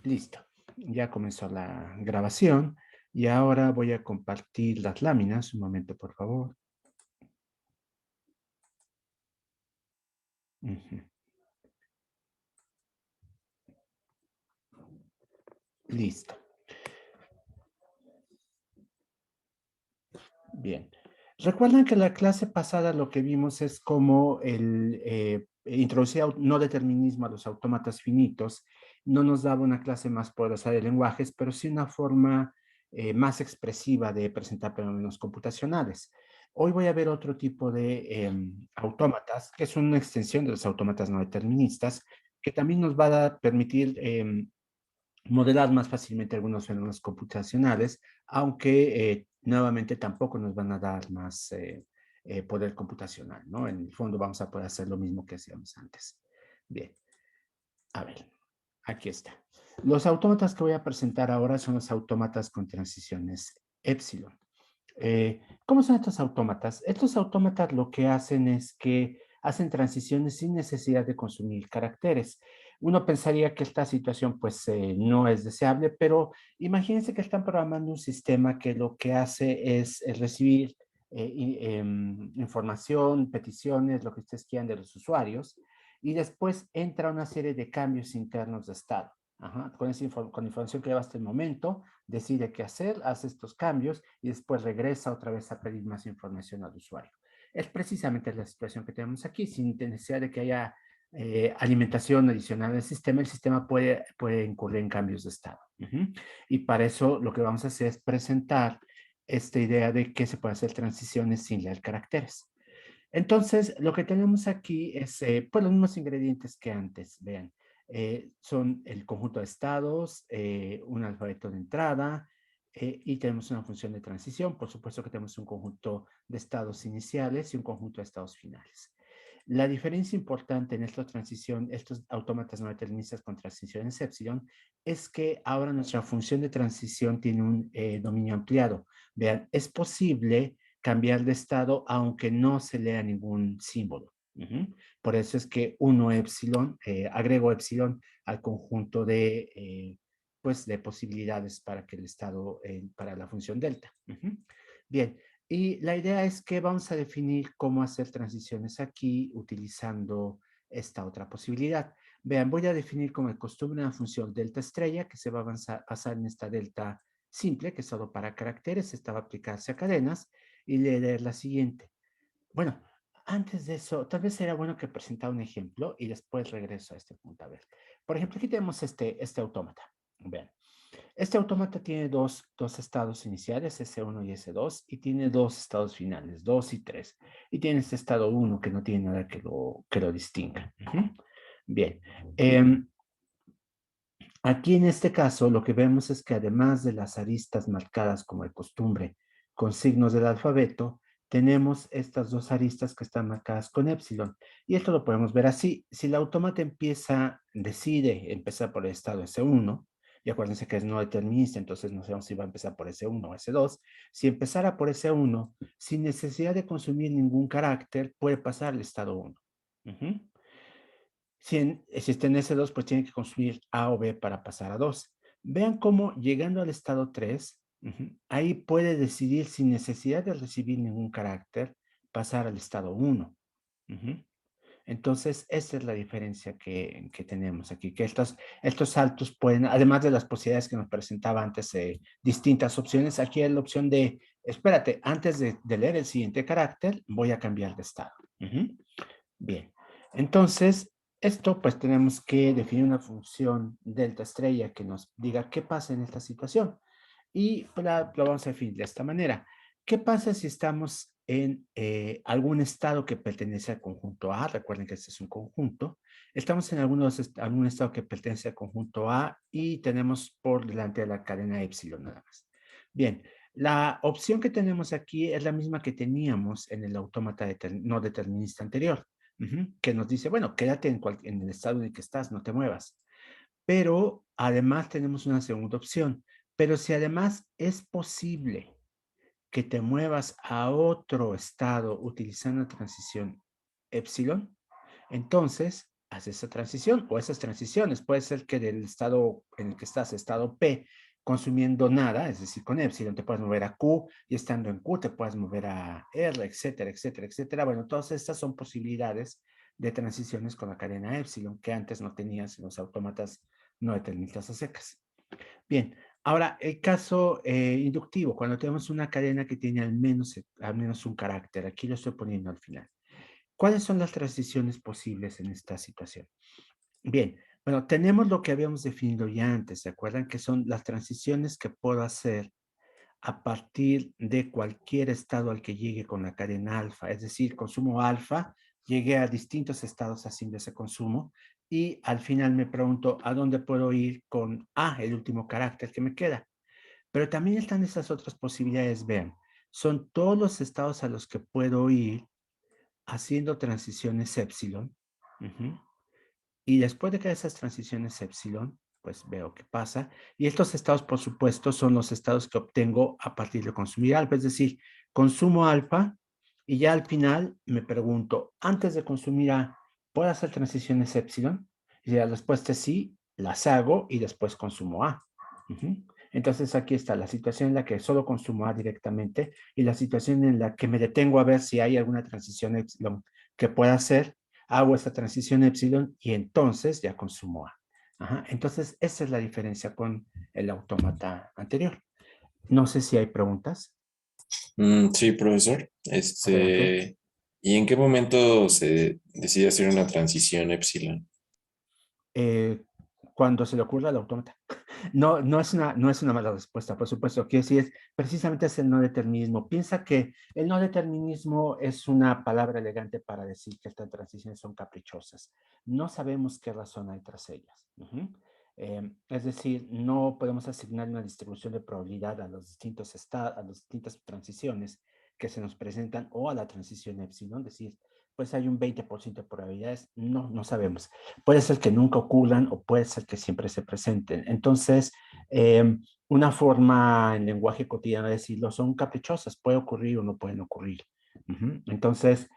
Listo. Ya comenzó la grabación y ahora voy a compartir las láminas. Un momento, por favor. Ujú. Listo. Bien. Recuerdan que la clase pasada lo que vimos es cómo introducir no determinismo a los autómatas finitos no nos daba una clase más poderosa de lenguajes, pero sí una forma más expresiva de presentar fenómenos computacionales. Hoy voy a ver otro tipo de autómatas, que es una extensión de los autómatas no deterministas, que también nos va a permitir modelar más fácilmente algunos fenómenos computacionales, aunque nuevamente tampoco nos van a dar más poder computacional, ¿no? En el fondo vamos a poder hacer lo mismo que hacíamos antes. Bien, a ver, aquí está. Los autómatas que voy a presentar ahora son los autómatas con transiciones epsilon. ¿Cómo son estos autómatas? Estos autómatas lo que hacen es que hacen transiciones sin necesidad de consumir caracteres. Uno pensaría que esta situación pues no es deseable, pero imagínense que están programando un sistema que lo que hace es recibir información, peticiones, lo que ustedes quieran de los usuarios, y después entra una serie de cambios internos de estado. Ajá, con información que lleva hasta el momento, decide qué hacer, hace estos cambios y después regresa otra vez a pedir más información al usuario. Es precisamente la situación que tenemos aquí, sin necesidad de que haya alimentación adicional del sistema, el sistema puede incurrir en cambios de estado. Y para eso lo que vamos a hacer es presentar esta idea de que se puede hacer transiciones sin leer caracteres. Entonces, lo que tenemos aquí es pues los mismos ingredientes que antes, vean. Son el conjunto de estados, un alfabeto de entrada y tenemos una función de transición. Por supuesto que tenemos un conjunto de estados iniciales y un conjunto de estados finales. La diferencia importante en esta transición, estos autómatas no deterministas con transiciones epsilon, es que ahora nuestra función de transición tiene un dominio ampliado. Vean, es posible cambiar de estado aunque no se lea ningún símbolo. Por eso es que uno epsilon, agrego epsilon al conjunto pues de posibilidades para que el estado, para la función delta. Bien, y la idea es que vamos a definir cómo hacer transiciones aquí utilizando esta otra posibilidad. Vean, voy a definir como de costumbre una función delta estrella que se va a basar en esta delta simple, que es solo para caracteres. Esta va a aplicarse a cadenas y leer la siguiente. Bueno, antes de eso, tal vez sería bueno que presentara un ejemplo y después regreso a este punto. A ver, por ejemplo, aquí tenemos este autómata. Vean, este autómata tiene dos estados iniciales, S1 y S2, y tiene dos estados finales, 2 y 3. Y tiene este estado 1 que no tiene nada que lo distinga. Bien. Eh, Aquí en este caso lo que vemos es que además de las aristas marcadas como de costumbre con signos del alfabeto, tenemos estas dos aristas que están marcadas con epsilon. Y esto lo podemos ver así. Si el autómata decide empezar por el estado S1, y acuérdense que es no determinista, entonces no sabemos si va a empezar por S1 o S2. Si empezara por S1, sin necesidad de consumir ningún carácter, puede pasar al estado 1. Si está en S2, pues tiene que construir A o B para pasar a 2. Vean cómo llegando al estado 3, ahí puede decidir sin necesidad de recibir ningún carácter, pasar al estado 1. Entonces, esa es la diferencia que tenemos aquí, que estos saltos pueden, además de las posibilidades que nos presentaba antes, distintas opciones, aquí hay la opción de, espérate, antes de leer el siguiente carácter, voy a cambiar de estado. Bien, entonces, esto pues tenemos que definir una función delta estrella que nos diga qué pasa en esta situación. Y pues, lo vamos a definir de esta manera. ¿Qué pasa si estamos en algún estado que pertenece al conjunto A? Recuerden que este es un conjunto. Estamos en algún estado que pertenece al conjunto A y tenemos por delante de la cadena epsilon nada más. Bien, la opción que tenemos aquí es la misma que teníamos en el autómata no determinista anterior, que nos dice, bueno, quédate en el estado en el que estás, no te muevas. Pero además tenemos una segunda opción. Pero si además es posible que te muevas a otro estado utilizando la transición epsilon, entonces haz esa transición o esas transiciones. Puede ser que del estado en el que estás, estado P, consumiendo nada, es decir, con epsilon te puedes mover a Q y estando en Q te puedes mover a R, etcétera, etcétera, etcétera. Bueno, todas estas son posibilidades de transiciones con la cadena epsilon que antes no tenías en los autómatas no deterministas a secas. Bien, ahora el caso inductivo, cuando tenemos una cadena que tiene al menos un carácter, aquí lo estoy poniendo al final. ¿Cuáles son las transiciones posibles en esta situación? Bien, bueno, tenemos lo que habíamos definido ya antes, ¿se acuerdan? Que son las transiciones que puedo hacer a partir de cualquier estado al que llegue con la cadena alfa, es decir, consumo alfa, llegué a distintos estados haciendo ese consumo y al final me pregunto a dónde puedo ir con A, el último carácter que me queda. Pero también están esas otras posibilidades, vean, son todos los estados a los que puedo ir haciendo transiciones epsilon. Y después de que esas transiciones epsilon, pues veo qué pasa. Y estos estados, por supuesto, son los estados que obtengo a partir de consumir alfa. Es decir, consumo alfa y ya al final me pregunto, antes de consumir A, ¿puedo hacer transiciones epsilon? Y la respuesta es sí, las hago y después consumo A. Entonces aquí está la situación en la que solo consumo A directamente y la situación en la que me detengo a ver si hay alguna transición epsilon que pueda hacer, hago esa transición epsilon y entonces ya consumo A. Entonces esa es la diferencia con el autómata anterior. No sé si hay preguntas. Sí, profesor. Adelante. ¿Y en qué momento se decide hacer una transición epsilon? Eh, Cuando se le ocurra al autómata. No, no es una mala respuesta, por supuesto. Quiero decir, precisamente es el no determinismo. Piensa que el no determinismo es una palabra elegante para decir que estas transiciones son caprichosas. No sabemos qué razón hay tras ellas. Es decir, no podemos asignar una distribución de probabilidad a los distintos estados, a las distintas transiciones que se nos presentan o a la transición epsilon, decir, pues hay un 20% de probabilidades. No, no sabemos. Puede ser que nunca ocurran o puede ser que siempre se presenten. Entonces, una forma en lenguaje cotidiano de decirlo son caprichosas, puede ocurrir o no pueden ocurrir. Entonces,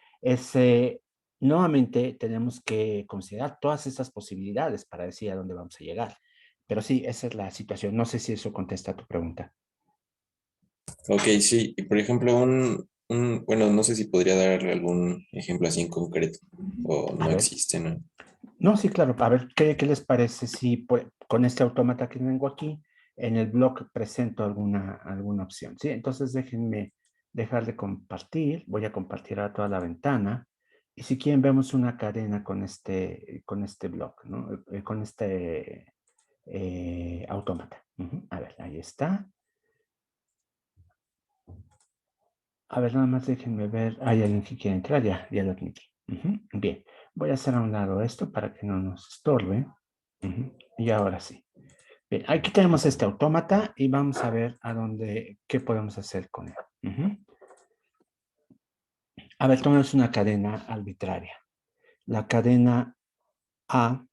nuevamente tenemos que considerar todas estas posibilidades para decir a dónde vamos a llegar. Pero sí, esa es la situación. No sé si eso contesta a tu pregunta. Ok, sí. Y por ejemplo, bueno, no sé si podría dar algún ejemplo así en concreto o A no ver. existe, ¿no? No, sí, claro. A ver, ¿qué les parece si con este autómata que tengo aquí, en el blog presento alguna opción? Sí, entonces déjenme dejar de compartir. Voy a compartir a toda la ventana. Y si quieren, vemos una cadena con este blog, ¿no? Con este autómata. A ver, ahí está. A ver, nada más déjenme ver. Hay alguien que quiere entrar, ya lo admití. Bien, voy a hacer a un lado esto para que no nos estorbe. Y ahora sí. Bien, aquí tenemos este autómata y vamos a ver qué podemos hacer con él. A ver, tomemos una cadena arbitraria. La cadena A,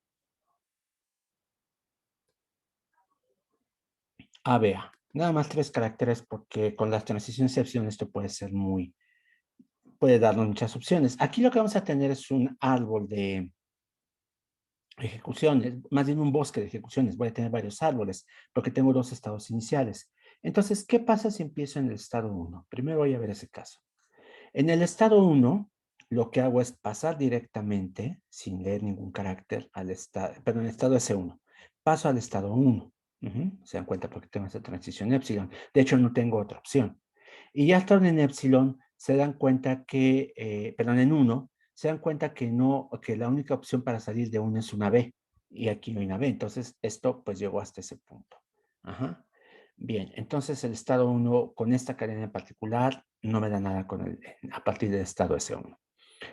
ABA. Nada más 3 caracteres porque con las transiciones epsilon esto puede darnos muchas opciones. Aquí lo que vamos a tener es un árbol de ejecuciones, más bien un bosque de ejecuciones. Voy a tener varios árboles porque tengo 2 estados iniciales. Entonces, ¿qué pasa si empiezo en el estado 1? Primero voy a ver ese caso. En el estado 1, lo que hago es pasar directamente, sin leer ningún carácter, en el estado S1. Paso al estado 1. Se dan cuenta porque tengo esa transición epsilon. De hecho, no tengo otra opción. Y ya están en epsilon, se dan cuenta que, en 1, se dan cuenta que no, que la única opción para salir de 1 es una B. Y aquí no hay una B. Entonces, esto pues llegó hasta ese punto. Ajá. Bien, entonces el estado 1 con esta cadena en particular no me da nada a partir del estado S1.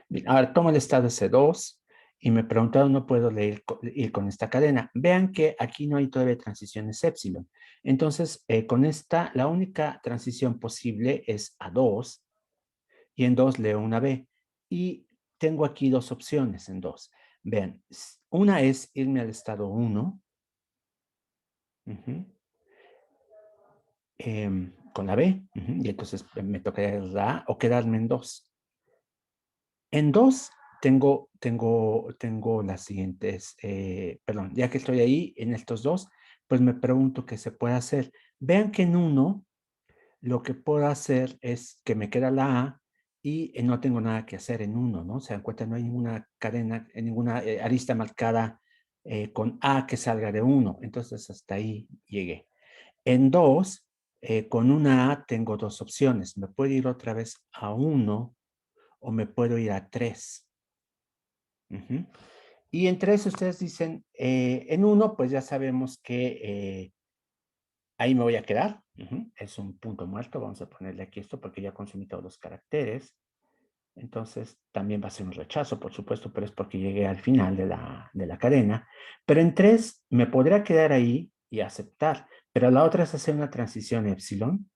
Bien, ahora tomo el estado S2 y me preguntaron, no puedo ir con esta cadena. Vean que aquí no hay todavía transiciones epsilon. Entonces, con esta, la única transición posible es a 2 y en 2 leo una B. Y tengo aquí 2 opciones en 2. Vean, una es irme al estado 1. Con la B, y entonces me tocaría la A o quedarme en 2. En 2 tengo las siguientes, perdón, ya que estoy ahí en estos dos, pues me pregunto qué se puede hacer. Vean que en uno, lo que puedo hacer es que me queda la A y no tengo nada que hacer en uno, ¿no? Se dan cuenta, no hay ninguna cadena, ninguna arista marcada con A que salga de uno. Entonces, hasta ahí llegué. En dos, con una A tengo dos opciones. Me puedo ir otra vez a 1 o me puedo ir a 3. Y en 3 ustedes dicen, en 1 pues ya sabemos que ahí me voy a quedar. Es un punto muerto. Vamos a ponerle aquí esto porque ya consumí todos los caracteres. Entonces también va a ser un rechazo, por supuesto, pero es porque llegué al final de la cadena. Pero en 3 me podría quedar ahí y aceptar. Pero la otra es hacer una transición epsilon.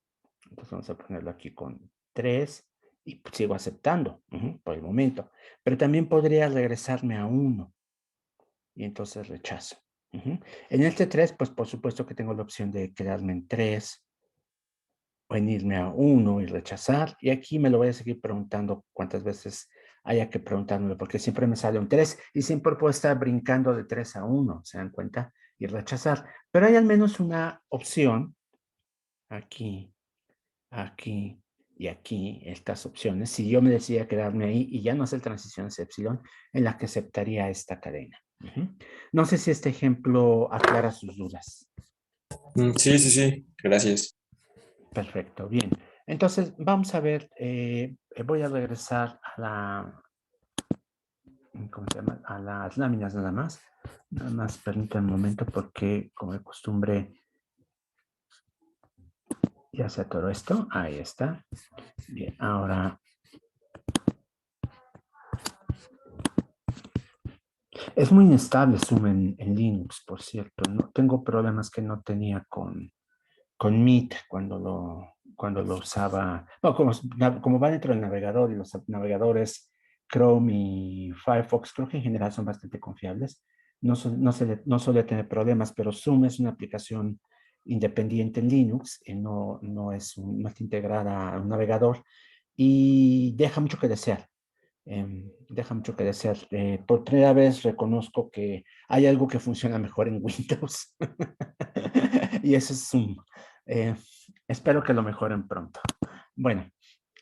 Entonces vamos a ponerlo aquí con 3 y sigo aceptando por el momento. Pero también podría regresarme a 1 y entonces rechazo. En este 3, pues por supuesto que tengo la opción de quedarme en 3 o en irme a 1 y rechazar. Y aquí me lo voy a seguir preguntando cuántas veces haya que preguntármelo, porque siempre me sale un 3 y siempre puedo estar brincando de 3 a 1, ¿se dan cuenta? Y rechazar. Pero hay al menos una opción aquí, aquí y aquí, estas opciones, si yo me decía quedarme ahí y ya no hacer transiciones epsilon, en la que aceptaría esta cadena. No sé si este ejemplo aclara sus dudas. Sí, sí, sí, gracias. Perfecto, bien. Entonces, vamos a ver, voy a regresar a ¿cómo se llama? A las láminas nada más. Nada más permítanme un momento porque, como de costumbre, ya se atoró esto. Ahí está. Bien, ahora es muy inestable Zoom en Linux, por cierto. No, tengo problemas que no tenía con Meet cuando lo usaba. No, como va dentro del navegador y los navegadores Chrome y Firefox, creo que en general son bastante confiables. No solía tener problemas, pero Zoom es una aplicación independiente en Linux, no está integrada a un navegador y deja mucho que desear. Deja mucho que desear. Por primera vez reconozco que hay algo que funciona mejor en Windows y eso es Zoom. Eh, Espero que lo mejoren pronto. Bueno,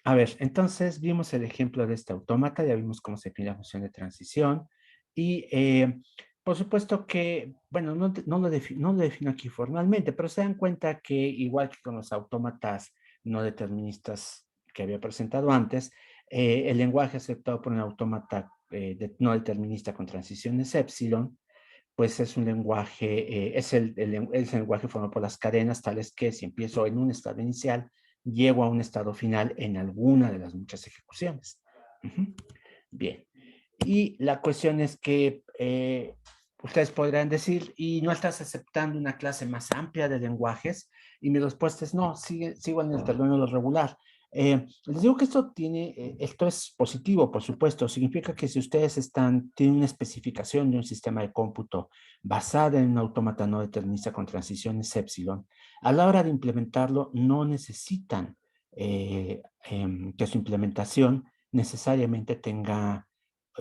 a ver, entonces vimos el ejemplo de este autómata, ya vimos cómo se define la función de transición y por supuesto que, bueno, no lo defino aquí formalmente, pero se dan cuenta que igual que con los autómatas no deterministas que había presentado antes, el lenguaje aceptado por un autómata no determinista con transiciones epsilon, pues es un lenguaje, es el lenguaje formado por las cadenas, tales que si empiezo en un estado inicial, llego a un estado final en alguna de las muchas ejecuciones. Bien. Y la cuestión es que ustedes podrán decir, ¿y no estás aceptando una clase más amplia de lenguajes? Y mi respuesta es no, sigo en el terreno de lo regular. Les digo que esto es positivo, por supuesto. Significa que si ustedes tienen una especificación de un sistema de cómputo basada en un autómata no determinista con transiciones epsilon, a la hora de implementarlo no necesitan que su implementación necesariamente tenga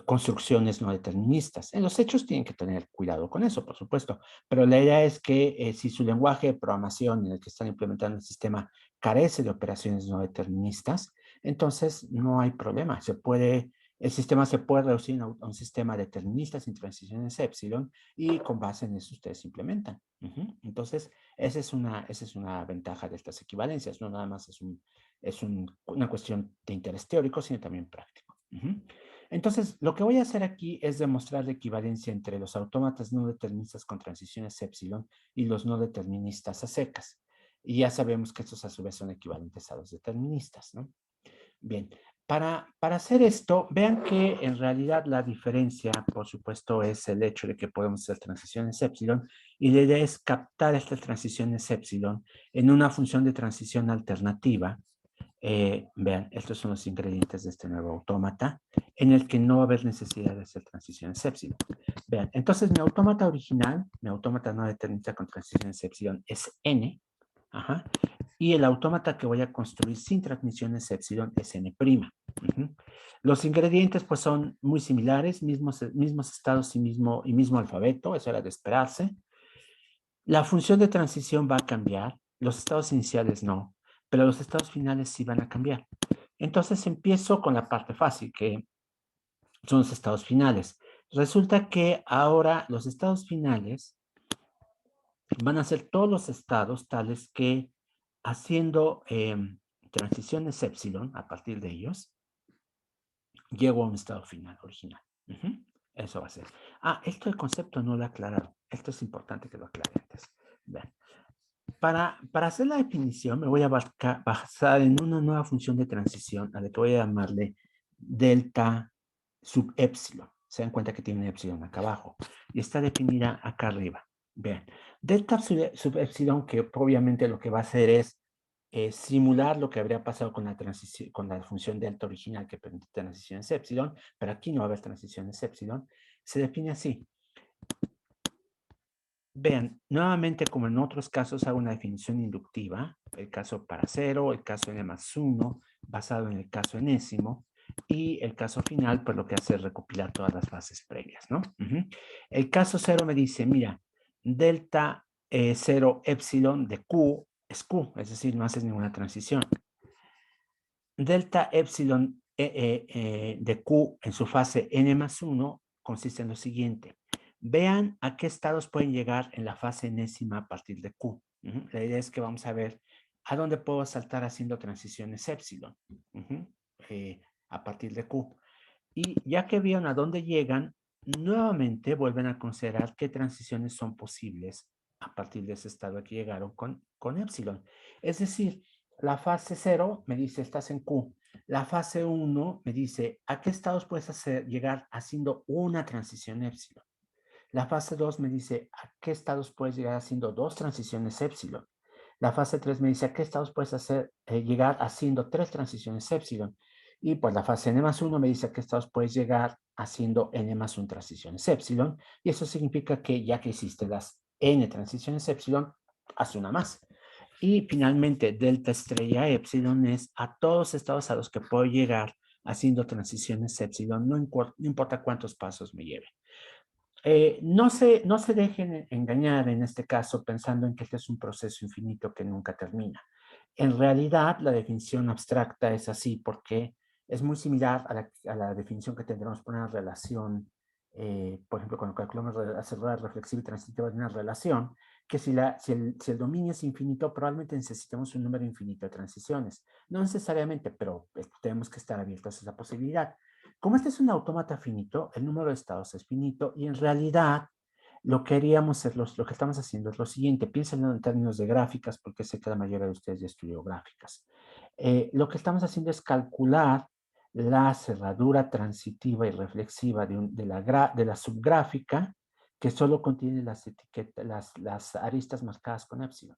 construcciones no deterministas. En los hechos tienen que tener cuidado con eso, por supuesto, pero la idea es que si su lenguaje de programación en el que están implementando el sistema carece de operaciones no deterministas, entonces no hay problema. El sistema se puede reducir a un sistema determinista sin transiciones epsilon y con base en eso ustedes implementan. Entonces, esa es una ventaja de estas equivalencias. No nada más es una cuestión de interés teórico, sino también práctico. Entonces, lo que voy a hacer aquí es demostrar la equivalencia entre los autómatas no deterministas con transiciones epsilon y los no deterministas a secas. Y ya sabemos que estos a su vez son equivalentes a los deterministas, ¿no? Bien, para hacer esto, vean que en realidad la diferencia, por supuesto, es el hecho de que podemos hacer transiciones epsilon y la idea es captar estas transiciones epsilon en una función de transición alternativa. Vean, estos son los ingredientes de este nuevo autómata en el que no va a haber necesidad de hacer transiciones epsilon. Vean, entonces mi autómata original, mi autómata no determinista con transiciones epsilon es n, y el autómata que voy a construir sin transmisiones epsilon es n'. Ujú. Los ingredientes pues son muy similares, mismos estados y mismo alfabeto, eso era de esperarse. La función de transición va a cambiar, los estados iniciales no, pero los estados finales sí van a cambiar. Entonces empiezo con la parte fácil, que son los estados finales. Resulta que ahora los estados finales van a ser todos los estados tales que haciendo transiciones epsilon a partir de ellos, llego a un estado final original. Eso va a ser. Esto el concepto no lo he aclarado. Esto es importante que lo aclare antes. Vean. Para hacer la definición me voy a basar en una nueva función de transición a la que voy a llamarle delta sub epsilon. Se dan cuenta que tiene un epsilon acá abajo y está definida acá arriba. Vean, delta sub epsilon, que obviamente lo que va a hacer es simular lo que habría pasado con la transición, con la función delta original que permite transiciones epsilon, pero aquí no va a haber transiciones epsilon. Se define así. Vean, nuevamente, como en otros casos, hago una definición inductiva, el caso para 0, el caso n+1, basado en el caso enésimo, y el caso final, pues lo que hace es recopilar todas las bases previas, ¿no? El caso 0 me dice, mira, delta 0 epsilon de Q es Q, es decir, no haces ninguna transición. Delta epsilon de Q en su fase n+1 consiste en lo siguiente. Vean a qué estados pueden llegar en la fase enésima a partir de Q. La idea es que vamos a ver a dónde puedo saltar haciendo transiciones epsilon a partir de Q. Y ya que vieron a dónde llegan, nuevamente vuelven a considerar qué transiciones son posibles a partir de ese estado a que llegaron con epsilon. Es decir, la fase 0 me dice, estás en Q. La fase 1 me dice, ¿a qué estados puedes llegar haciendo una transición epsilon? La fase 2 me dice, ¿a qué estados puedes llegar haciendo dos transiciones epsilon? La fase 3 me dice, ¿a qué estados puedes llegar haciendo tres transiciones epsilon? Y pues la fase n+1 me dice, ¿a qué estados puedes llegar haciendo n+1 transiciones epsilon? Y eso significa que ya que hiciste las n transiciones epsilon, haz una más. Y finalmente, delta estrella epsilon es a todos estados a los que puedo llegar haciendo transiciones epsilon, no importa cuántos pasos me lleve. No se dejen engañar en este caso pensando en que este es un proceso infinito que nunca termina. En realidad, la definición abstracta es así porque es muy similar a la definición que tendremos por una relación, por ejemplo, cuando calculamos la cerrada reflexiva y transitiva de una relación, que si el dominio es infinito, probablemente necesitemos un número infinito de transiciones. No necesariamente, pero tenemos que estar abiertos a esa posibilidad. Como este es un autómata finito, el número de estados es finito y en realidad lo que haríamos es lo que estamos haciendo es lo siguiente. Piensen en términos de gráficas porque sé que la mayoría de ustedes ya estudió gráficas. Lo que estamos haciendo es calcular la cerradura transitiva y reflexiva de la subgráfica que solo contiene las etiquetas, las aristas marcadas con epsilon.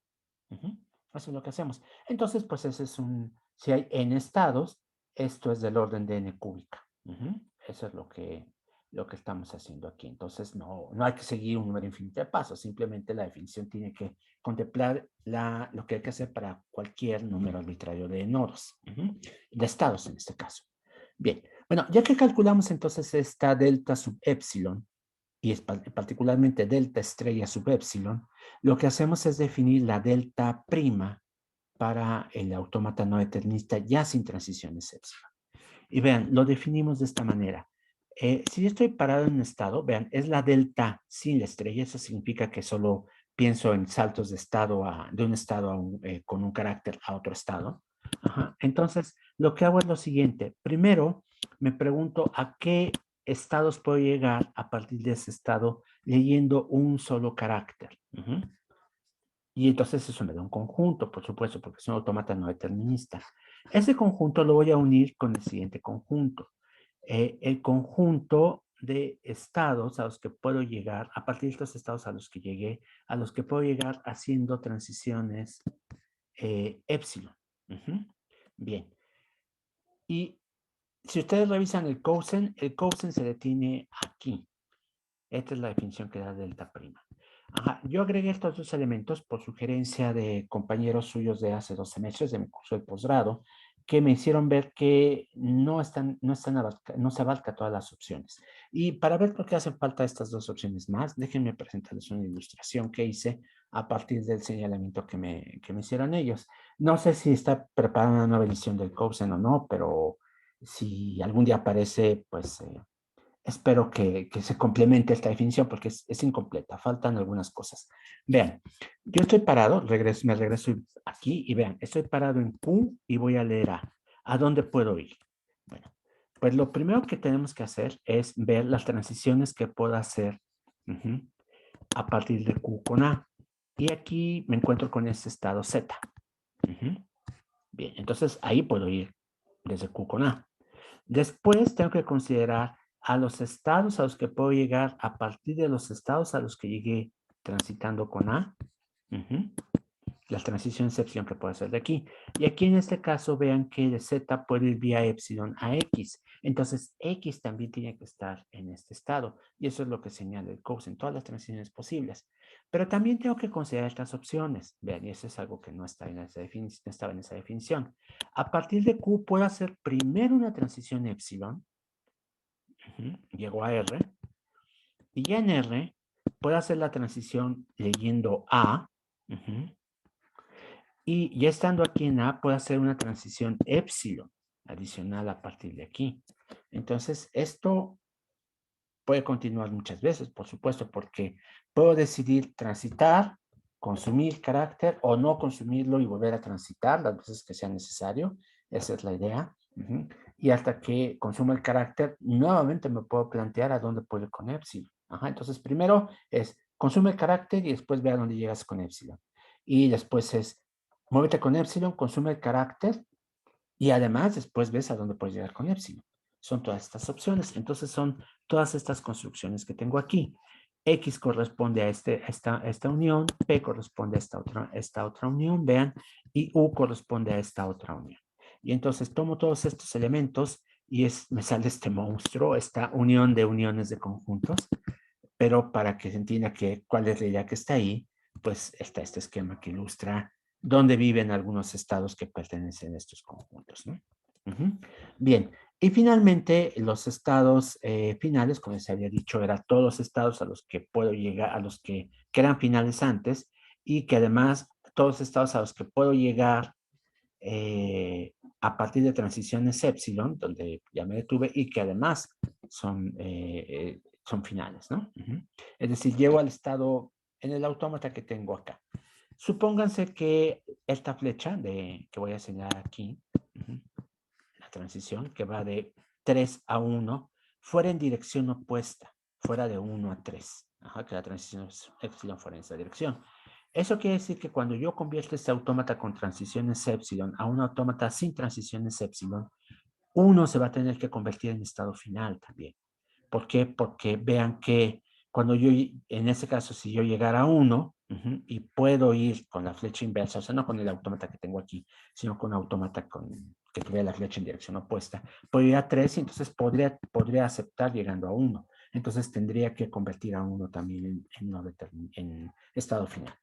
Eso es lo que hacemos. Entonces, pues ese es si hay n estados, esto es del orden de n cúbica. Eso es lo que estamos haciendo aquí. Entonces, no hay que seguir un número infinito de pasos. Simplemente la definición tiene que contemplar lo que hay que hacer para cualquier número arbitrario de nodos, de estados en este caso. Bien, bueno, ya que calculamos entonces esta delta sub epsilon, y es particularmente delta estrella sub epsilon, lo que hacemos es definir la delta prima para el autómata no determinista ya sin transiciones epsilon. Y vean, lo definimos de esta manera. Si yo estoy parado en un estado, vean, es la delta sin la estrella, eso significa que solo pienso en saltos de estado de un estado con un carácter a otro estado. Entonces, lo que hago es lo siguiente. Primero, me pregunto a qué estados puedo llegar a partir de ese estado leyendo un solo carácter. Y entonces eso me da un conjunto, por supuesto, porque es un autómata no determinista. Ese conjunto lo voy a unir con el siguiente conjunto. El conjunto de estados a los que puedo llegar, a partir de estos estados a los que llegué, a los que puedo llegar haciendo transiciones epsilon. Bien. Y si ustedes revisan el Cosen se detiene aquí. Esta es la definición que da delta prima. Yo agregué estos dos elementos por sugerencia de compañeros suyos de hace 2 semestres de mi curso de posgrado, que me hicieron ver que no se abarca todas las opciones. Y para ver por qué hacen falta estas dos opciones más, déjenme presentarles una ilustración que hice a partir del señalamiento que me hicieron ellos. No sé si está preparada una nueva edición del Coursera o no, pero si algún día aparece, pues espero que se complemente esta definición porque es incompleta, faltan algunas cosas. Vean, yo estoy parado, me regreso aquí y vean, estoy parado en Q y voy a leer A. ¿A dónde puedo ir? Bueno, pues lo primero que tenemos que hacer es ver las transiciones que puedo hacer a partir de Q con A. Y aquí me encuentro con este estado Z. Bien, entonces ahí puedo ir desde Q con A. Después tengo que considerar a los estados a los que puedo llegar a partir de los estados a los que llegué transitando con A. Las transiciones epsilon que puedo hacer de aquí. Y aquí en este caso vean que de Z puedo ir vía epsilon a X. Entonces X también tiene que estar en este estado. Y eso es lo que señala el Coase en todas las transiciones posibles. Pero también tengo que considerar estas opciones. Vean, y eso es algo que no estaba en esa definición. A partir de Q puedo hacer primero una transición epsilon. Llego a R. Y ya en R puedo hacer la transición leyendo A. Y ya estando aquí en A, puedo hacer una transición epsilon adicional a partir de aquí. Entonces, esto puede continuar muchas veces, por supuesto, porque puedo decidir transitar, consumir carácter o no consumirlo y volver a transitar las veces que sea necesario. Esa es la idea. Y hasta que consuma el carácter, nuevamente me puedo plantear a dónde puedo ir con epsilon. Entonces, primero es consume el carácter y después ve a dónde llegas con epsilon. Y después es muévete con epsilon, consume el carácter y además después ves a dónde puedes llegar con epsilon. Son todas estas opciones. Entonces son todas estas construcciones que tengo aquí. X corresponde a esta unión, P corresponde a esta otra unión, vean, y U corresponde a esta otra unión. Y entonces tomo todos estos elementos y me sale este monstruo, esta unión de uniones de conjuntos, pero para que se entienda cuál es la idea que está ahí, pues está este esquema que ilustra dónde viven algunos estados que pertenecen a estos conjuntos, ¿no? Bien, y finalmente los estados finales, como se había dicho, eran todos los estados a los que puedo llegar, a los que eran finales antes, y que además todos los estados a los que puedo llegar a partir de transiciones epsilon, donde ya me detuve, y que además son finales, ¿no? Es decir, llego al estado en el autómata que tengo acá. Supónganse que esta flecha que voy a señalar aquí, la transición que va de 3 a 1, fuera en dirección opuesta, fuera de 1 a 3. Que la transición epsilon fuera en esa dirección. Eso quiere decir que cuando yo convierto este autómata con transiciones epsilon a un autómata sin transiciones epsilon, uno se va a tener que convertir en estado final también. ¿Por qué? Porque vean que cuando yo, en ese caso, si yo llegara a 1 y puedo ir con la flecha inversa, o sea, no con el autómata que tengo aquí, sino con un autómata que tuviera la flecha en dirección opuesta, puedo ir a 3 y entonces podría aceptar llegando a 1. Entonces tendría que convertir a 1 también en estado final.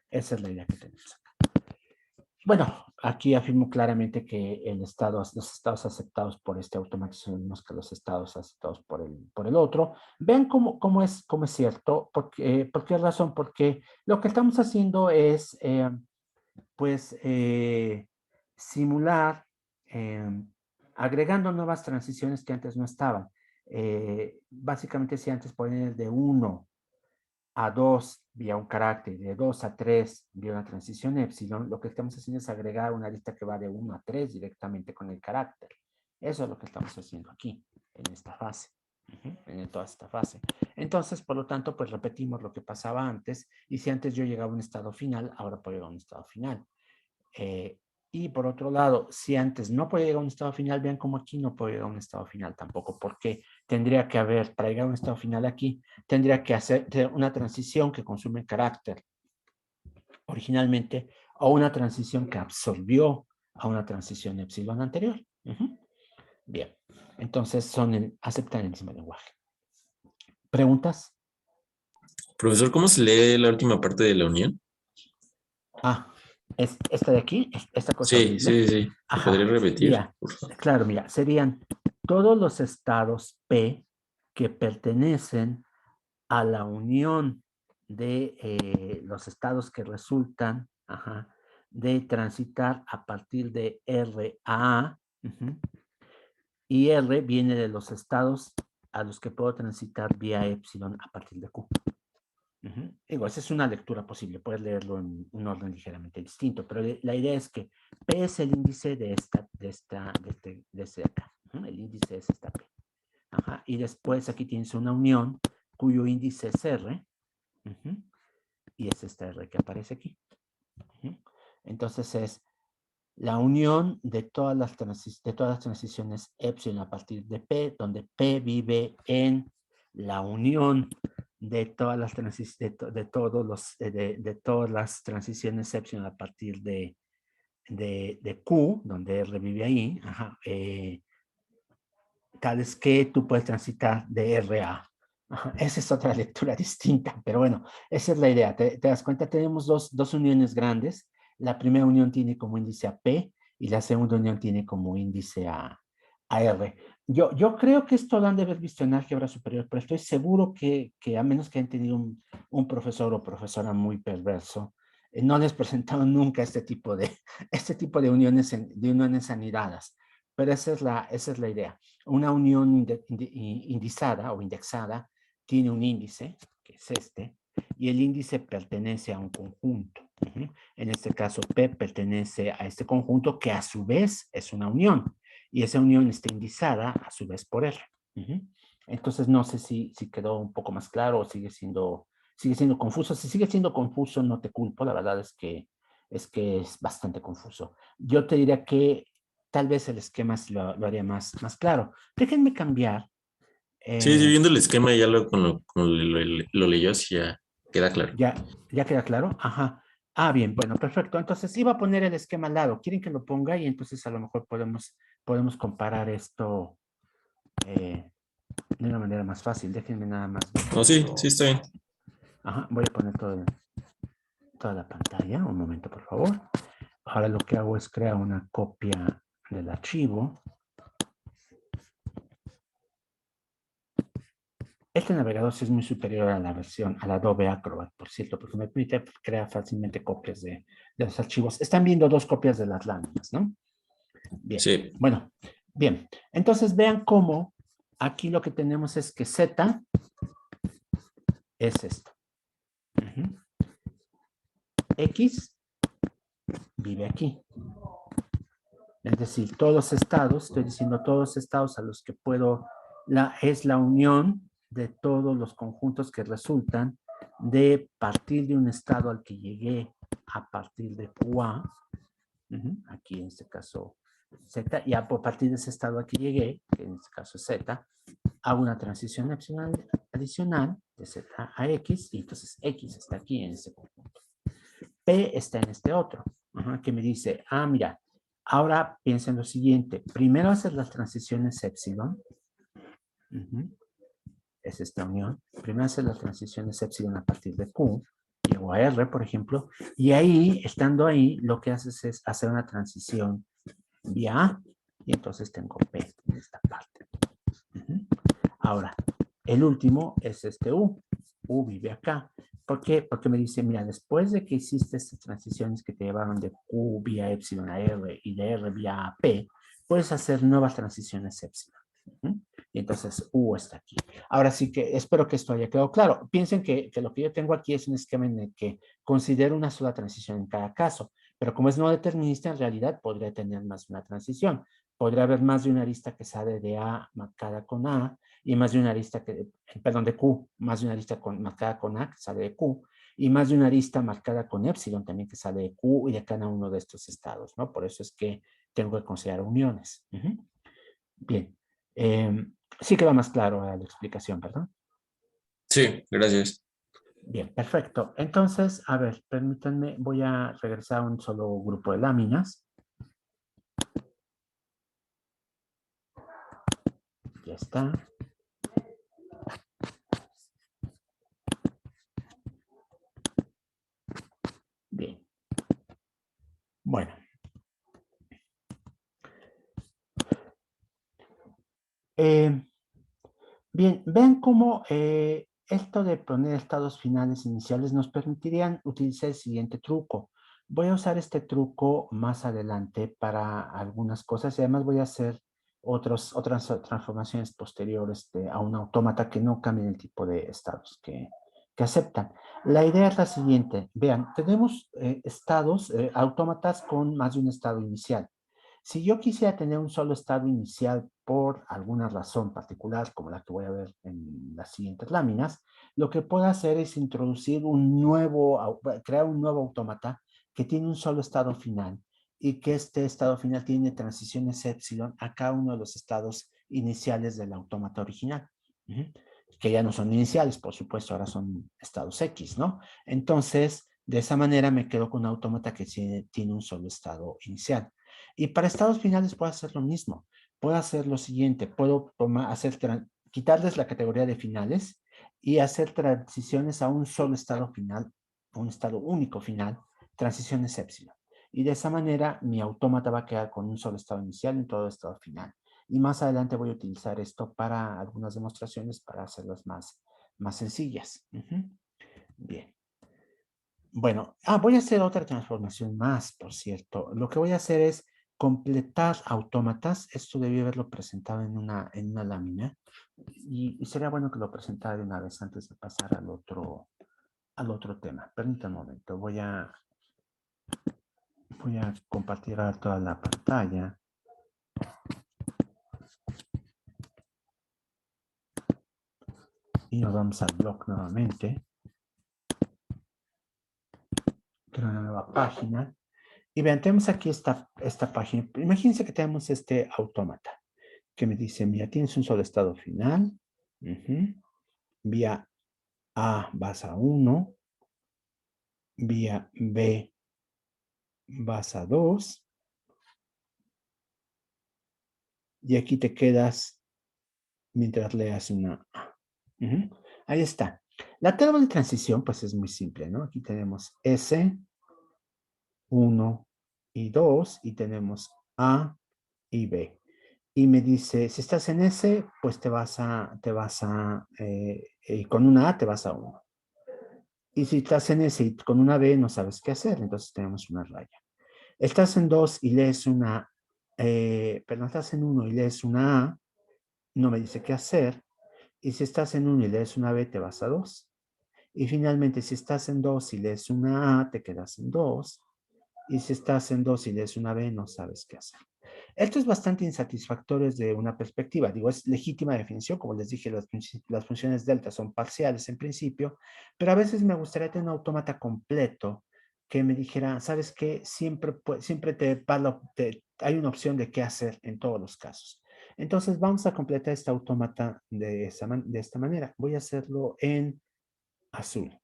Esa es la idea que tenemos acá. Bueno, aquí afirmo claramente que los estados aceptados por este autómata son los mismos que los estados aceptados por el otro. Vean cómo es cierto. ¿Por qué razón? Porque lo que estamos haciendo es, simular, agregando nuevas transiciones que antes no estaban. Básicamente, si antes ponen de 1 a 2 vía un carácter, de 2 a 3 vía una transición epsilon, lo que estamos haciendo es agregar una lista que va de 1 a 3 directamente con el carácter. Eso es lo que estamos haciendo aquí, en esta fase, en toda esta fase. Entonces, por lo tanto, pues repetimos lo que pasaba antes, y si antes yo llegaba a un estado final, ahora puedo llegar a un estado final. Y por otro lado, si antes no podía llegar a un estado final, vean cómo aquí no puedo llegar a un estado final tampoco, porque tendría que haber, para llegar a un estado final aquí, tendría que hacer una transición que consume carácter originalmente, o una transición que absorbió a una transición epsilon anterior. Bien, entonces aceptan el mismo lenguaje. ¿Preguntas? Profesor, ¿cómo se lee la última parte de la unión? Es esta de aquí, esta cosa Sí, horrible. sí, sí. ¿Me podría Ajá, repetir, mira, por favor? claro, mira, serían todos los estados P que pertenecen a la unión de los estados que resultan, ajá, de transitar a partir de R a A, y R viene de los estados a los que puedo transitar vía epsilon a partir de Q. Digo, esa es una lectura posible, puedes leerlo en un orden ligeramente distinto, pero la idea es que P es el índice de este de acá. El índice es esta P. Ajá. Y después aquí tienes una unión cuyo índice es R, y es esta R que aparece aquí. Entonces es la unión de todas las transiciones epsilon a partir de P, donde P vive en la unión de todas las de todas las transiciones epsilon a partir de Q, donde R vive ahí, ajá, tales que tú puedes transitar de R a. Ajá, esa es otra lectura distinta, pero bueno, esa es la idea. ¿Te das cuenta? Tenemos dos uniones grandes. La primera unión tiene como índice a P y la segunda unión tiene como índice a R. Yo creo que esto lo han de haber visto en álgebra superior, pero estoy seguro que a menos que hayan tenido un profesor o profesora muy perverso, no les presentaron nunca este tipo de uniones anidadas. Pero esa es la idea. Una unión indizada o indexada tiene un índice, que es este, y el índice pertenece a un conjunto. En este caso, P pertenece a este conjunto que a su vez es una unión, y esa unión está indizada a su vez por R. Entonces, no sé si quedó un poco más claro o sigue siendo confuso. Si sigue siendo confuso, no te culpo, la verdad es que es bastante confuso. Yo te diría que tal vez el esquema lo haría más claro. Déjenme cambiar. Sí, sí, eh, viendo el esquema ya lo leyó, sí ya queda claro. ¿Ya, ya queda claro? Ajá. Ah, bien, bueno, perfecto. Entonces iba a poner el esquema al lado. ¿Quieren que lo ponga? Y entonces a lo mejor podemos comparar esto de una manera más fácil. Déjenme nada más ver No, que sí, lo... sí, está bien. Ajá, voy a poner toda la pantalla. Un momento, por favor. Ahora lo que hago es crear una copia del archivo. Este navegador sí es muy superior a la versión, al Adobe Acrobat, por cierto, porque me permite crear fácilmente copias de los archivos. Están viendo dos copias de las láminas, ¿no? Bien, Sí, bueno, bien. Entonces vean cómo aquí lo que tenemos es que Z es esto. X vive aquí. Es decir, todos los estados, estoy diciendo todos los estados a los que puedo, es la unión de todos los conjuntos que resultan de partir de un estado al que llegué a partir de QA, aquí en este caso Z, y a partir de ese estado al que llegué, que en este caso es Z, hago una transición adicional de Z a X, y entonces X está aquí en este conjunto. P está en este otro, que me dice, mira, ahora piensa en lo siguiente. Primero hacer las transiciones epsilon. Es esta unión. Primero hacer las transiciones epsilon a partir de Q. Llego a R, por ejemplo. Y ahí, estando ahí, lo que haces es hacer una transición vía A. Y entonces tengo P en esta parte. Ahora, el último es este U. U vive acá. ¿Por qué? Porque me dice, mira, después de que hiciste estas transiciones que te llevaron de Q vía epsilon a R y de R vía P, puedes hacer nuevas transiciones epsilon. Y entonces U está aquí. Ahora sí que espero que esto haya quedado claro. Piensen que lo que yo tengo aquí es un esquema en el que considero una sola transición en cada caso, pero como es no determinista, en realidad podría tener más de una transición. Podría haber más de una arista que sale de A marcada con A y más de una arista perdón, de Q, más de una arista marcada con A que sale de Q y más de una arista marcada con epsilon también que sale de Q y de cada uno de estos estados, ¿no? Por eso es que tengo que considerar uniones. Bien. Sí queda más claro la explicación, ¿verdad? sí, gracias. Bien, perfecto. Entonces, a ver, permítanme, voy a regresar a un solo grupo de láminas. Ya está. Bien. Eh, Bien, vean cómo esto de poner estados finales iniciales nos permitirían utilizar el siguiente truco. Voy a usar este truco más adelante para algunas cosas y además voy a hacer otras transformaciones posteriores a un autómata que no cambien el tipo de estados que aceptan. La idea es la siguiente. Vean, tenemos estados, autómatas con más de un estado inicial. Si yo quisiera tener un solo estado inicial por alguna razón particular, como la que voy a ver en las siguientes láminas, lo que puedo hacer es introducir crear un nuevo autómata que tiene un solo estado final y que este estado final tiene transiciones epsilon a cada uno de los estados iniciales del autómata original. Que ya no son iniciales, por supuesto, ahora son estados X, ¿no? Entonces, de esa manera me quedo con un autómata que tiene un solo estado inicial. Y para estados finales puedo hacer lo mismo. Puedo hacer lo siguiente, puedo quitarles la categoría de finales y hacer transiciones a un solo estado final, a un estado único final, transiciones epsilon. Y de esa manera mi autómata va a quedar con un solo estado inicial y todo estado final. Y más adelante voy a utilizar esto para algunas demostraciones para hacerlas más sencillas. Bien. Bueno, voy a hacer otra transformación más, por cierto. Lo que voy a hacer es completar autómatas. Esto debí haberlo presentado en una lámina. Y sería bueno que lo presentara de una vez antes de pasar al otro tema. Permítanme un momento. Voy a compartir ahora toda la pantalla. Y nos vamos al blog nuevamente. Creo una nueva página. Y vean, tenemos aquí esta página. Imagínense que tenemos este autómata que me dice, mira, tienes un solo estado final. Vía A vas a 1. Vía B vas a 2. Y aquí te quedas mientras leas una A. Ahí está. La tabla de transición, pues es muy simple, ¿no? Aquí tenemos S, 1 y 2, y tenemos A y B. Y me dice, si estás en S, pues con una A te vas a 1. Y si estás en S y con una B no sabes qué hacer, entonces tenemos una raya. Estás en 2 y lees perdón, estás en 1 y lees una A, no me dice qué hacer. Y si estás en 1 y lees una B, te vas a 2. Y finalmente, si estás en 2 y lees una A, te quedas en 2. Y si estás en 2 y lees una B, no sabes qué hacer. Esto es bastante insatisfactorio desde una perspectiva. Digo, es legítima definición. Como les dije, las funciones delta son parciales en principio, pero a veces me gustaría tener un autómata completo que me dijera, ¿sabes qué? Siempre hay una opción de qué hacer en todos los casos. Entonces, vamos a completar este autómata de esta manera. Voy a hacerlo en azul.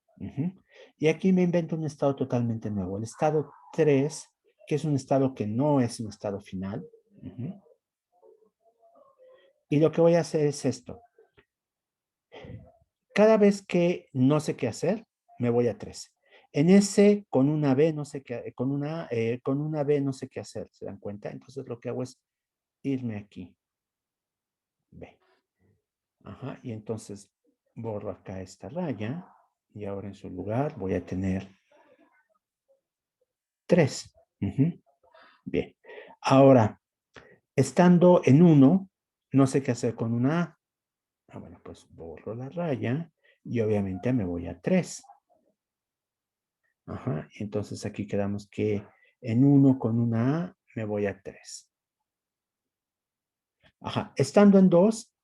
Y aquí me invento un estado totalmente nuevo. El estado 3, que es un estado que no es un estado final. Y lo que voy a hacer es esto. Cada vez que no sé qué hacer, me voy a 3. En ese, con una B, no sé qué, con una B no sé qué hacer, ¿se dan cuenta? Entonces lo que hago es irme aquí. B. Y entonces borro acá esta raya y ahora en su lugar voy a tener 3. Bien. Ahora, estando en 1, no sé qué hacer con una A. Bueno, pues borro la raya y obviamente me voy a 3. Entonces aquí quedamos que en 1 con una A me voy a 3. Estando en 2,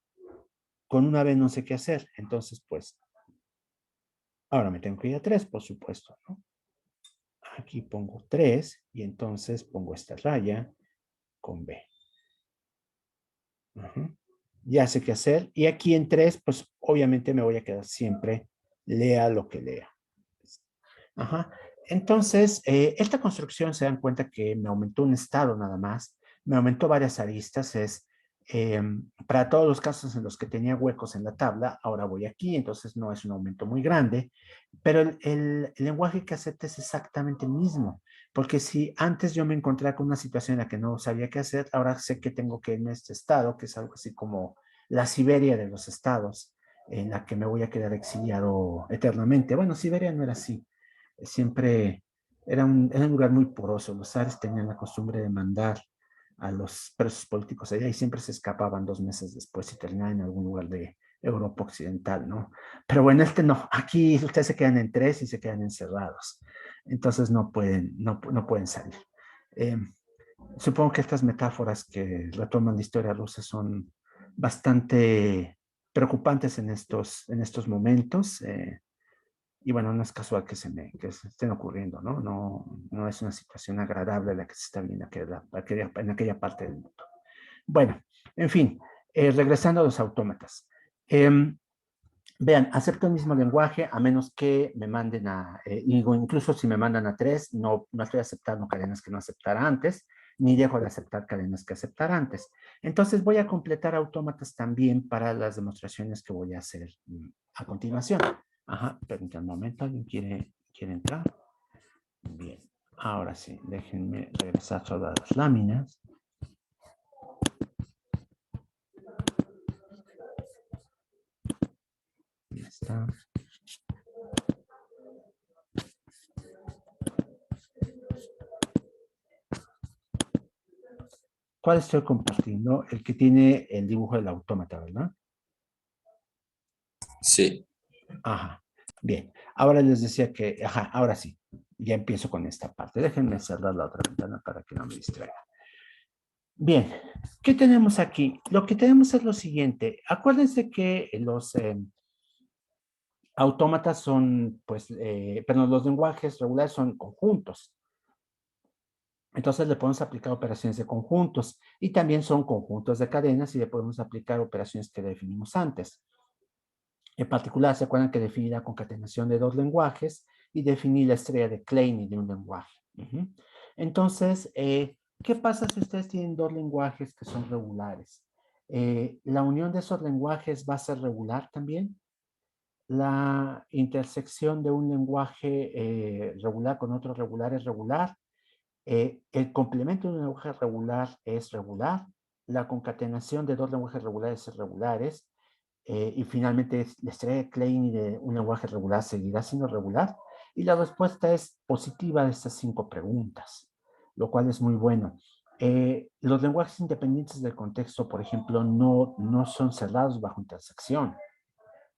con una B no sé qué hacer. Entonces, pues, ahora me tengo que ir a 3, por supuesto, ¿no? Aquí pongo 3 y entonces pongo esta raya con B. Ya sé qué hacer. Y aquí en 3, pues obviamente me voy a quedar siempre, lea lo que lea. Entonces, esta construcción se dan cuenta que me aumentó un estado nada más, me aumentó varias aristas, para todos los casos en los que tenía huecos en la tabla, ahora voy aquí, entonces no es un aumento muy grande, pero el lenguaje que acepta es exactamente el mismo, porque si antes yo me encontraba con una situación en la que no sabía qué hacer, ahora sé que tengo que irme a este estado, que es algo así como la Siberia de los estados, en la que me voy a quedar exiliado eternamente. Bueno, Siberia no era así, siempre era un lugar muy poroso. Los zares tenían la costumbre de mandar a los presos políticos allá y siempre se escapaban 2 meses después y terminaban en algún lugar de Europa Occidental, ¿no? Pero bueno, no, aquí ustedes se quedan en tres y se quedan encerrados, entonces no pueden salir. Eh, Supongo que estas metáforas que retoman la historia rusa son bastante preocupantes en estos momentos. Y bueno, no es casual que se estén ocurriendo, ¿no? No es una situación agradable la que se está viendo en aquella parte del mundo. Bueno, en fin, regresando a los autómatas. Vean, acepto el mismo lenguaje a menos que me manden incluso si me mandan a tres, no estoy aceptando cadenas que no aceptara antes, ni dejo de aceptar cadenas que aceptar antes. Entonces voy a completar autómatas también para las demostraciones que voy a hacer a continuación. Ajá, permítanme un momento, ¿alguien quiere entrar? Bien, ahora sí, déjenme regresar todas las láminas. Ya está. ¿Cuál estoy compartiendo? El que tiene el dibujo del autómata, ¿verdad? Sí. Ajá. Bien. Ahora les decía que, ajá, ahora sí. Ya empiezo con esta parte. Déjenme cerrar la otra ventana para que no me distraiga. Bien. ¿Qué tenemos aquí? Lo que tenemos es lo siguiente. Acuérdense que los autómatas son, pues, perdón, los lenguajes regulares son conjuntos. Entonces le podemos aplicar operaciones de conjuntos y también son conjuntos de cadenas y le podemos aplicar operaciones que definimos antes. En particular, ¿se acuerdan que definí la concatenación de dos lenguajes y definí la estrella de Klein de un lenguaje? Entonces, ¿qué pasa si ustedes tienen dos lenguajes que son regulares? ¿La unión de esos lenguajes va a ser regular también? ¿La intersección de un lenguaje regular con otro regular es regular? El complemento de un lenguaje regular es regular. La concatenación de dos lenguajes regulares es regulares. Y finalmente, la estrella de Klein de un lenguaje regular seguirá siendo regular. Y la respuesta es positiva de estas 5 preguntas, lo cual es muy bueno. Los lenguajes independientes del contexto, por ejemplo, no son cerrados bajo intersección,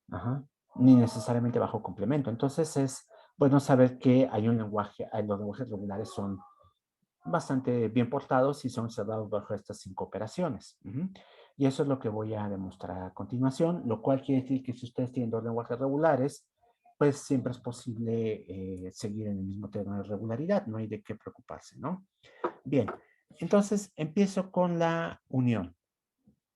ajá, ni necesariamente bajo complemento. Entonces es bueno saber que hay un lenguaje, los lenguajes regulares son bastante bien portados y son cerrados bajo estas 5 operaciones. Y eso es lo que voy a demostrar a continuación, lo cual quiere decir que si ustedes tienen dos lenguajes regulares, pues siempre es posible seguir en el mismo terreno de regularidad, no hay de qué preocuparse, ¿no? Bien, entonces empiezo con la unión.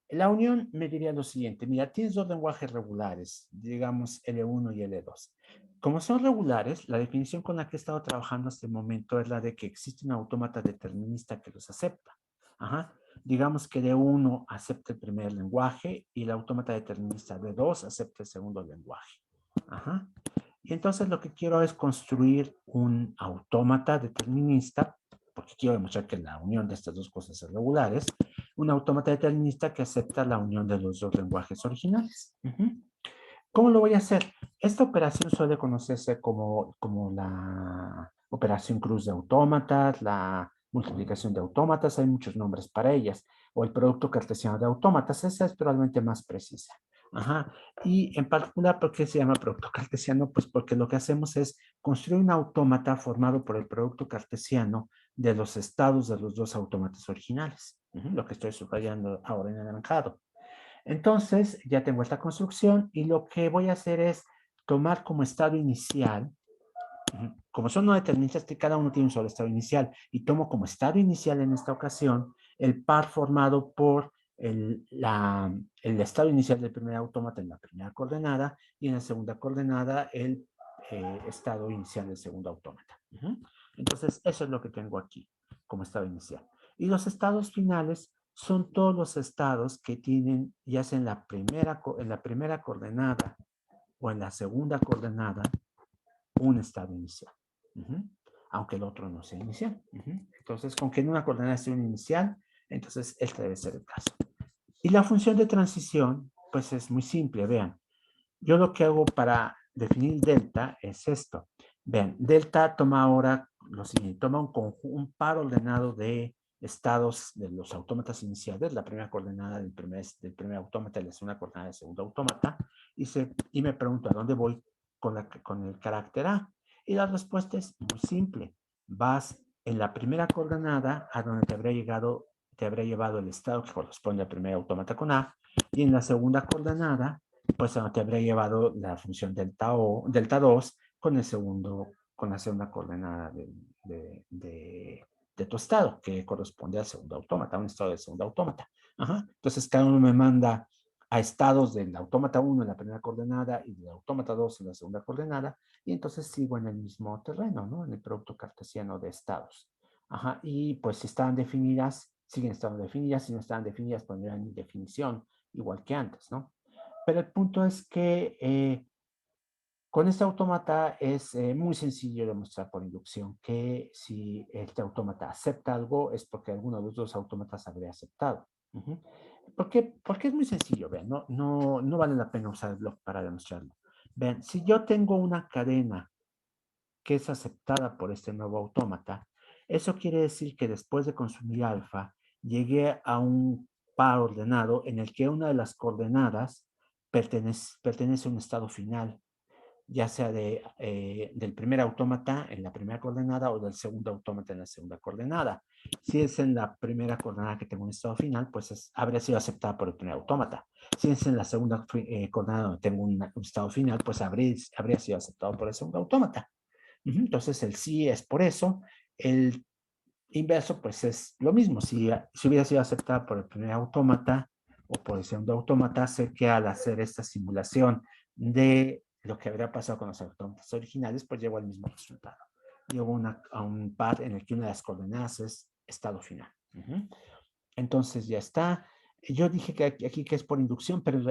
La unión me diría lo siguiente, mira, tienes dos lenguajes regulares, digamos L1 y L2. Como son regulares, la definición con la que he estado trabajando hasta el momento es la de que existe un autómata determinista que los acepta. Ajá. Digamos que D1 acepta el primer lenguaje y el autómata determinista D2 acepta el segundo lenguaje. Ajá. Y entonces lo que quiero es construir un autómata determinista, porque quiero demostrar que la unión de estas dos cosas es regulares, un autómata determinista que acepta la unión de los dos lenguajes originales. ¿Cómo lo voy a hacer? Esta operación suele conocerse como la operación cruz de autómatas, la multiplicación de autómatas, hay muchos nombres para ellas, o el producto cartesiano de autómatas, esa es probablemente más precisa. Ajá. Y en particular, ¿por qué se llama producto cartesiano? Pues porque lo que hacemos es construir un autómata formado por el producto cartesiano de los estados de los dos autómatas originales. Lo que estoy subrayando ahora en anaranjado. Entonces, ya tengo esta construcción y lo que voy a hacer es tomar como estado inicial, como son no deterministas que cada uno tiene un solo estado inicial, y tomo como estado inicial en esta ocasión el par formado por el estado inicial del primer autómata en la primera coordenada y en la segunda coordenada el estado inicial del segundo autómata. Entonces, eso es lo que tengo aquí como estado inicial. Y los estados finales son todos los estados que tienen, ya sea en la primera coordenada o en la segunda coordenada, un estado inicial. Aunque el otro no sea inicial. Entonces, con que en una coordenada sea un inicial, entonces este debe ser el caso. Y la función de transición, pues es muy simple, vean. Yo lo que hago para definir delta es esto. Vean, delta toma ahora lo siguiente, toma un par ordenado de estados de los autómatas iniciales, la primera coordenada del primer autómata y la segunda coordenada del segundo autómata, y me pregunto a dónde voy con el carácter A. Y la respuesta es muy simple. Vas en la primera coordenada a donde te habría llevado el estado que corresponde al primer autómata con A, y en la segunda coordenada pues te habría llevado la función delta 2 con con la segunda coordenada de tu estado, que corresponde al segundo autómata, un estado del segundo autómata. Ajá. Entonces, cada uno me manda a estados del autómata 1 en la primera coordenada y del autómata 2 en la segunda coordenada, y entonces sigo en el mismo terreno, ¿no? En el producto cartesiano de estados. Ajá. Y pues si estaban definidas, siguen estando definidas, si no estaban definidas, pondrían definición, igual que antes, ¿no? Pero el punto es que con este autómata es muy sencillo demostrar por inducción que si este autómata acepta algo es porque alguno de los dos autómatas habría aceptado. ¿Por qué? Porque es muy sencillo, vean, no vale la pena usarlo para demostrarlo. Vean, si yo tengo una cadena que es aceptada por este nuevo autómata, eso quiere decir que después de consumir alfa, llegué a un par ordenado en el que una de las coordenadas pertenece a un estado final, ya sea del primer autómata en la primera coordenada o del segundo autómata en la segunda coordenada. Si es en la primera coordenada que tengo un estado final, pues habría sido aceptada por el primer autómata. Si es en la segunda coordenada donde tengo un estado final, pues habría sido aceptado por el segundo autómata. Entonces el sí es por eso. El inverso, pues es lo mismo. Si hubiera sido aceptada por el primer autómata o por el segundo autómata, sé que al hacer esta simulación de lo que habría pasado con los autómatas originales, pues llego al mismo resultado. Llego a un par en el que una de las coordenadas es estado final. Entonces ya está. Yo dije que aquí que es por inducción, pero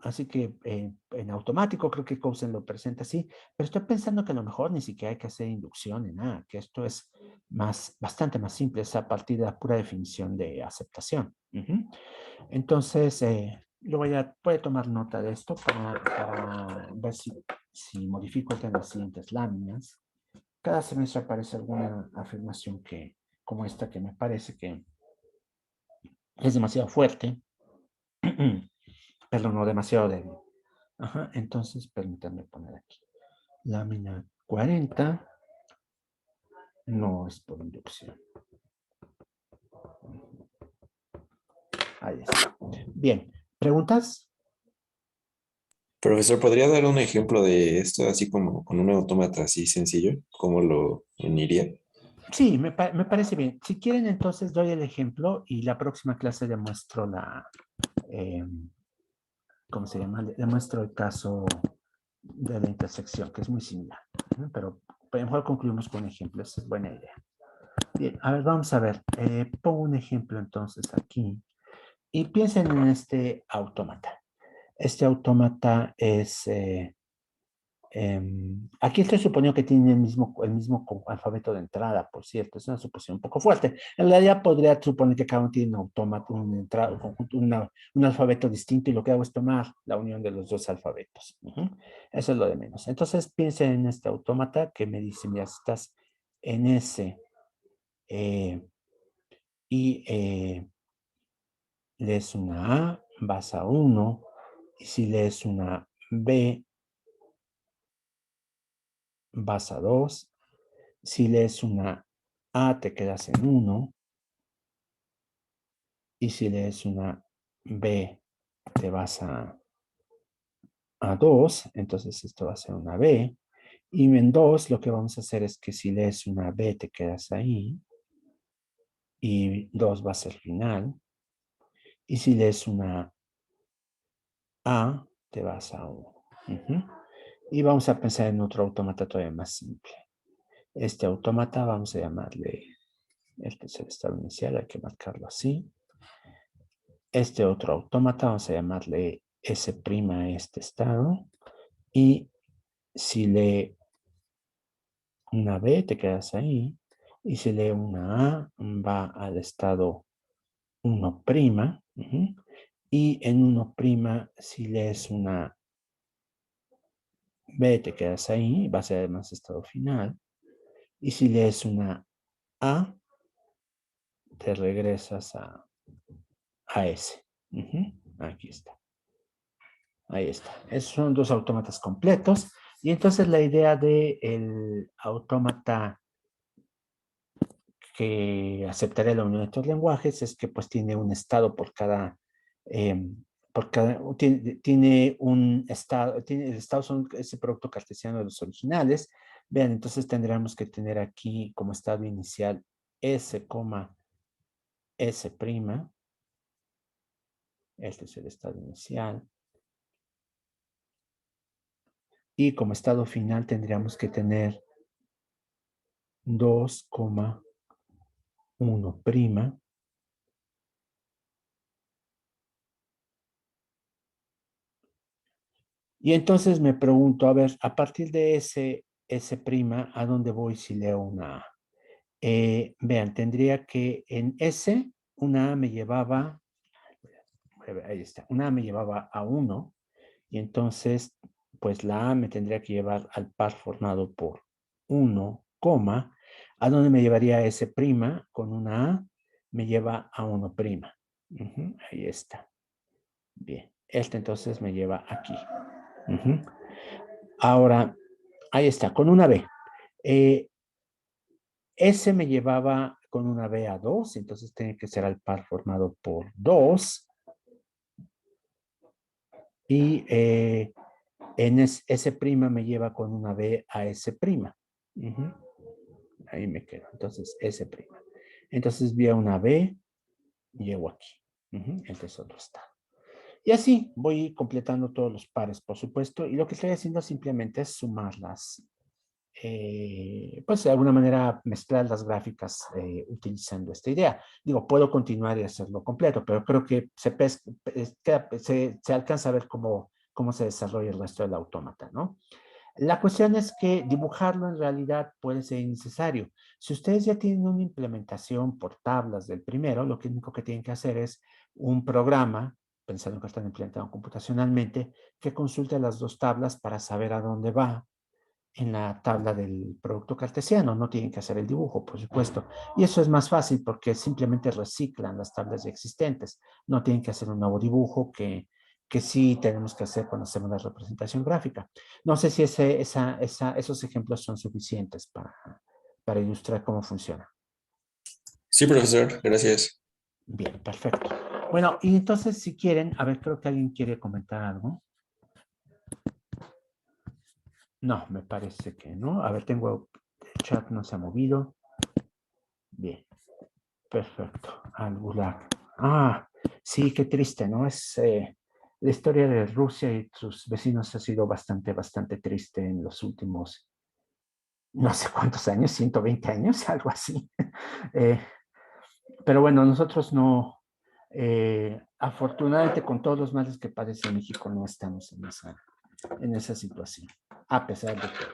así que en automático creo que Cousin lo presenta así, pero estoy pensando que a lo mejor ni siquiera hay que hacer inducción en nada, que esto es bastante más simple, es a partir de la pura definición de aceptación. Entonces, voy a tomar nota de esto para ver si modifico en las siguientes láminas. Cada semestre aparece alguna afirmación como esta que me parece que es demasiado fuerte, perdón, no demasiado débil. Ajá, entonces permítanme poner aquí. Lámina 40 no es por inducción. Ahí está. Bien, ¿preguntas? Profesor, ¿podría dar un ejemplo de esto así como con un autómata así sencillo? ¿Cómo lo uniría? Sí, me parece bien. Si quieren, entonces doy el ejemplo y la próxima clase demuestro eh, ¿cómo se llama? Demuestro el caso de la intersección, que es muy similar. Pero mejor concluimos con ejemplos, es buena idea. Bien, a ver, vamos a ver. Pongo un ejemplo entonces aquí. Y piensen en este autómata. Este autómata es... aquí estoy suponiendo que tiene el mismo alfabeto de entrada, por cierto. Es una suposición un poco fuerte. En realidad podría suponer que cada uno tiene un autómata, un conjunto, un alfabeto distinto y lo que hago es tomar la unión de los dos alfabetos. Eso es lo de menos. Entonces piensen en este autómata que me dice, mira, estás en S y lees una A, vas a 1, y si lees una B, vas a 2, si lees una A, te quedas en 1, y si lees una B, te vas a 2, entonces esto va a ser una B, y en 2 lo que vamos a hacer es que si lees una B, te quedas ahí, y 2 va a ser final, y si lees una A, te vas a 1. Y vamos a pensar en otro autómata todavía más simple. Este autómata vamos a llamarle, este es el estado inicial, hay que marcarlo así. Este otro autómata vamos a llamarle S' a este estado. Y si lee una B, te quedas ahí. Y si lee una A, va al estado 1'. Y en 1', si lees una B, te quedas ahí, va a ser además estado final. Y si lees una A, te regresas a S. Aquí está. Ahí está. Esos son dos autómatas completos. Y entonces la idea del autómata que aceptaré la unión de estos lenguajes es que pues tiene un estado tiene un estado, el estado son ese producto cartesiano de los originales. Vean, entonces tendremos que tener aquí como estado inicial S, S'. Este es el estado inicial. Y como estado final tendríamos que tener 2,1'. Y entonces me pregunto, a ver, a partir de ese S', ¿a dónde voy si leo una A? Vean, tendría que en S, una A me llevaba, ahí está, una A me llevaba a 1, y entonces, pues la A me tendría que llevar al par formado por 1, ¿a dónde me llevaría S'? Con una A me lleva a 1'. Ahí está. Bien, este entonces me lleva aquí. Ahora, ahí está, con una B. S me llevaba con una B a 2, entonces tiene que ser al par formado por 2. Y en S' me lleva con una B a S'. Ahí me quedo. Entonces, S'. Entonces, vía una B, llego aquí. Este es otro estado. Y así voy completando todos los pares, por supuesto. Y lo que estoy haciendo simplemente es sumarlas. Pues de alguna manera mezclar las gráficas utilizando esta idea. Digo, puedo continuar y hacerlo completo, pero creo que se alcanza a ver cómo se desarrolla el resto del autómata, ¿no? La cuestión es que dibujarlo en realidad puede ser innecesario. Si ustedes ya tienen una implementación por tablas del primero, lo único que tienen que hacer es un programa, pensando que están implementando computacionalmente, que consulte las dos tablas para saber a dónde va en la tabla del producto cartesiano. No tienen que hacer el dibujo, por supuesto. Y eso es más fácil porque simplemente reciclan las tablas ya existentes. No tienen que hacer un nuevo dibujo que sí tenemos que hacer cuando hacemos la representación gráfica. No sé si esos ejemplos son suficientes para ilustrar cómo funciona. Sí, profesor, gracias. Bien, perfecto. Bueno, y entonces si quieren, a ver, creo que alguien quiere comentar algo. No, me parece que no. A ver, tengo el chat, no se ha movido. Bien, perfecto. Al Gulag. Ah, sí, qué triste, ¿no? La historia de Rusia y sus vecinos ha sido bastante, bastante triste en los últimos, no sé cuántos años, 120 años, algo así. Eh, pero bueno, nosotros no, afortunadamente con todos los males que padece México, no estamos en esa situación, a pesar de todo.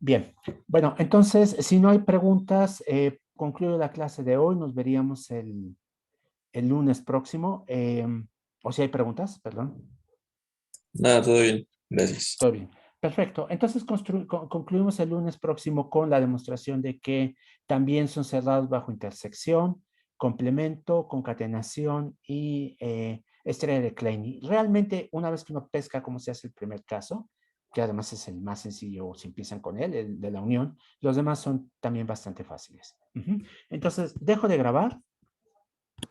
Bien, bueno, entonces, si no hay preguntas, concluyo la clase de hoy. Nos veríamos el lunes próximo. O si hay preguntas, perdón. Nada, todo bien, gracias. Todo bien. Perfecto. Entonces concluimos el lunes próximo con la demostración de que también son cerrados bajo intersección, complemento, concatenación y estrella de Klein. Realmente, una vez que uno pesca cómo se hace el primer caso, que además es el más sencillo si empiezan con él, el de la unión, los demás son también bastante fáciles. Entonces, dejo de grabar